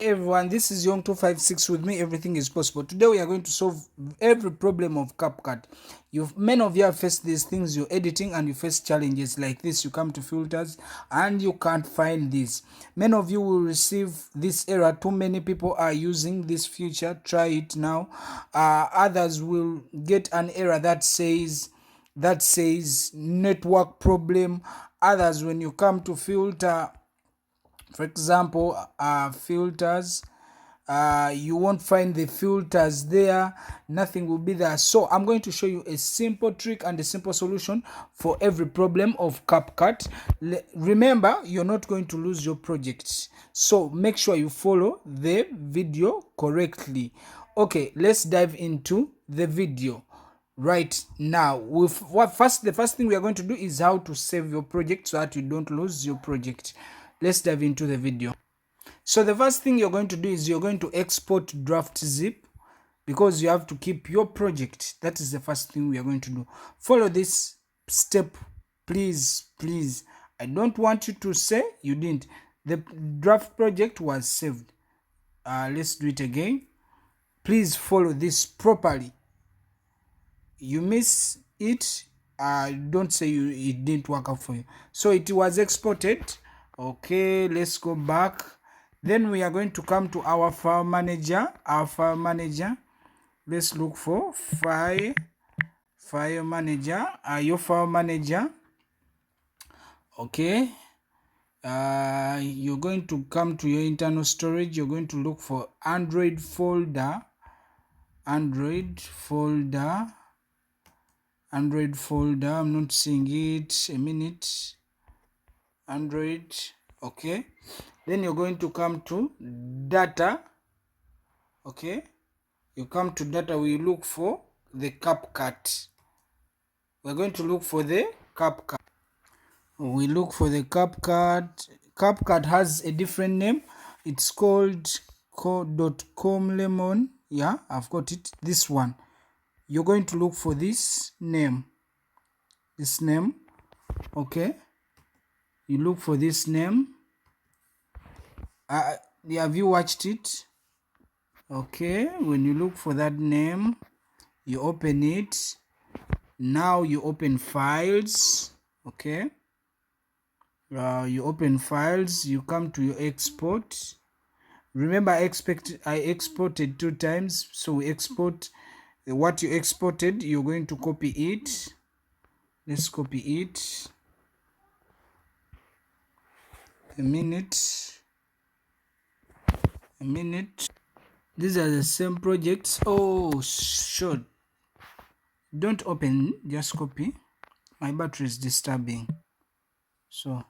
Everyone, this is Young 256. With me everything is possible. Today we are going to solve every problem of CapCut. Many of you have faced these things. You're editing and you face challenges like this. You come to filters and you can't find this. Many of you will receive this error. Too many people are using this feature. Try it now. Others will get an error that says network problem. Others, when you come to filter, for example, filters, you won't find the filters there, nothing will be there. So I'm going to show you a simple trick and a simple solution for every problem of CapCut. Remember, you're not going to lose your project, so make sure you follow the video correctly. Okay, let's dive into the video right now. The first thing we are going to do is how to save your project so that you don't lose your project. Let's dive into the video. So the first thing you're going to do is you're going to export draft zip, because you have to keep your project. That is the first thing we are going to do. Follow this step, please. I don't want you to say you didn't. The draft project was saved. Let's do it again. Please follow this properly. You miss it, don't say it didn't work out for you. So it was exported. Okay, let's go back. Then we are going to come to our file manager. Let's look for file manager. Your file manager. Okay, you're going to come to your internal storage. You're going to look for Android folder. I'm not seeing it. A minute. Android. Okay, then you're going to come to data. Okay, you come to data. We look for the CapCut. We're going to look for the CapCut. We look for the CapCut. CapCut has a different name. It's called .com lemon. Yeah, I've got it. This one. You're going to look for this name. Okay, you look for this name. Have you watched it? Okay, when you look for that name, you open it. Now you open files. Okay, you open files. You come to your export. Remember, I exported 2 times, so we export what you exported. You're going to copy it. Let's copy it. A minute. These are the same projects. Oh, sure. Don't open, just copy. My battery is disturbing. So,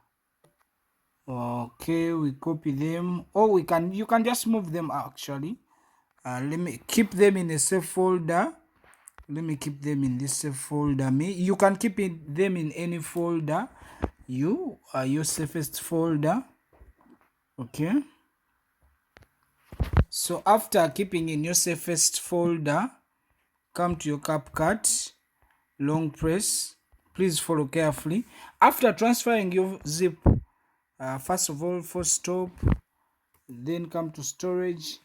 okay, we copy them. Or you can just move them actually. Let me keep them in a safe folder. Let me keep them in this safe folder. You can keep them in any folder. Your safest folder. Okay. So after keeping in your safest folder, come to your CapCut, long press. Please follow carefully. After transferring your zip, first of all, first stop, then come to storage,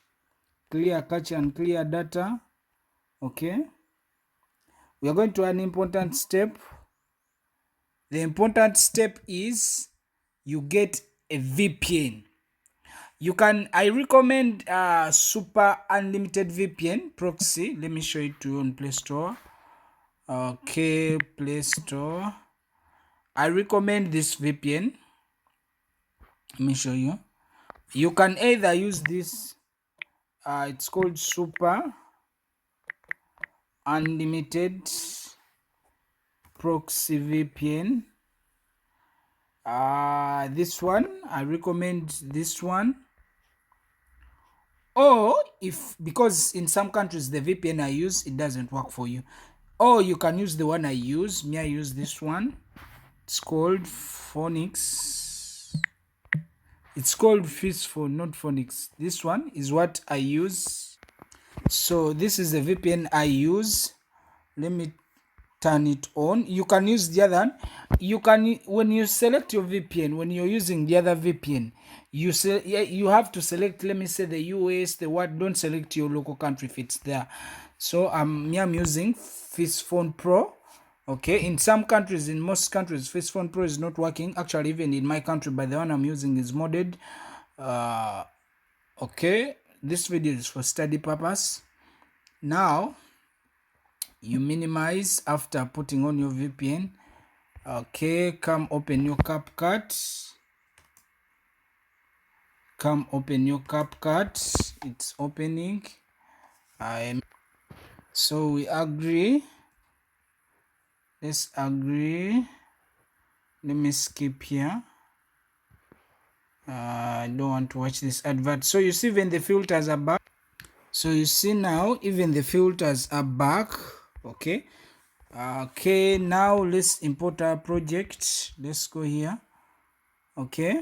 clear cache and clear data. Okay, we are going to an important step. The important step is you get a VPN. I recommend Super Unlimited VPN proxy. Let me show it to you on Play Store. Okay, Play Store. I recommend this VPN. Let me show you. You can either use this. It's called Super Unlimited Proxy VPN. This one, I recommend this one. Or because in some countries the VPN I use, it doesn't work for you. Or you can use the one I use. I use this one. It's called Phonics. It's called Fistful, not Phonics. This one is what I use. So this is the VPN I use. Let me turn it on. You can use the other one. You can, when you select your VPN, when you're using the other VPN, you say, yeah, you have to select, let me say the US, the what, don't select your local country if it's there. So I'm using Fishphone Pro. Okay, in some countries, in most countries, Fishphone Pro is not working. Actually, even in my country, by the one I'm using is modded. Okay, this video is for study purpose. Now you minimize after putting on your VPN. Okay, come open your CapCut. Come open your CapCut. It's opening. So we agree. Let's agree. Let me skip here. I don't want to watch this advert. So you see, when the filters are back. So you see now, even the filters are back. Okay. Okay, now let's import our project. Let's go here. Okay,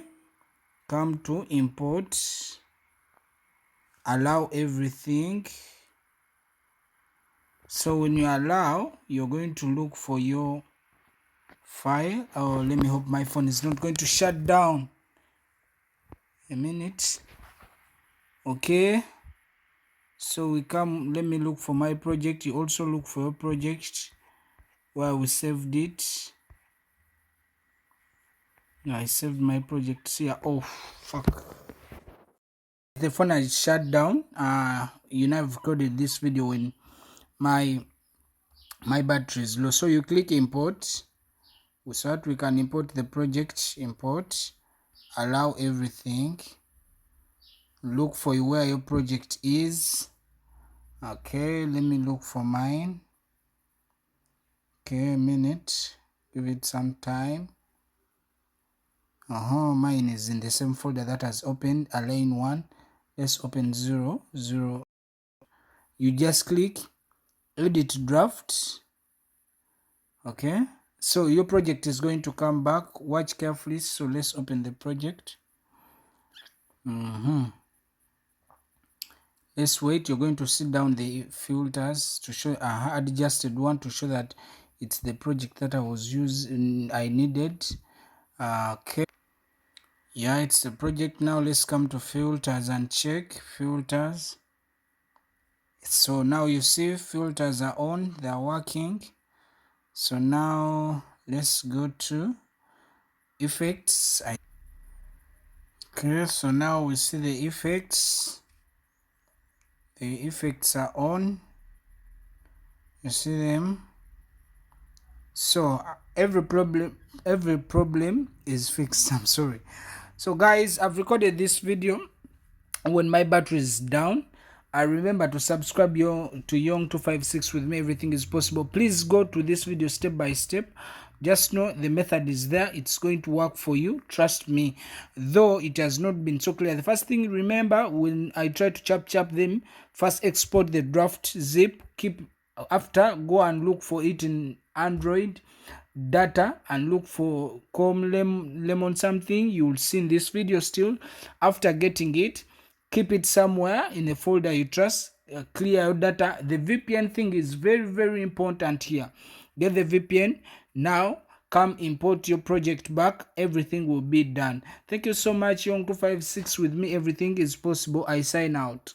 come to import, allow everything. So when you allow, you're going to look for your file. Oh, let me hope my phone is not going to shut down. A minute. Okay, so we come, let me look for my project. You also look for your project where we saved it. Yeah, I saved my project here. Oh fuck, the phone has shut down. You know, I've recorded this video when my battery is low. So you click import, so that we can import the project. Import, allow everything, look for where your project is. Okay, let me look for mine. Okay, a minute, give it some time. Mine is in the same folder that has opened. Align 1. Let's open 0 0. You just click edit draft. Okay, so your project is going to come back. Watch carefully. So let's open the project. Let's wait. You're going to see down the filters to show adjusted one to show that it's the project that I was using, I needed. Okay, yeah, it's the project. Now let's come to filters and check filters. So now you see filters are on, they are working. So now let's go to effects. Okay, so now we see the effects. The effects are on. You see them. So every problem is fixed. I'm sorry. So guys, I've recorded this video when my battery is down. I remember to subscribe to Young 256 with me. Everything is possible. Please go to this video step by step. Just know the method is there. It's going to work for you. Trust me. Though it has not been so clear. The first thing, remember, when I try to chop them, first export the draft zip. Keep after, go and look for it in Android data and look for lemon something. You will see in this video still. After getting it, keep it somewhere in a folder you trust. Clear your data. The VPN thing is very, very important here. Get the VPN. Now come import your project back. Everything will be done. Thank you so much, Young 256 with me. Everything is possible. I sign out.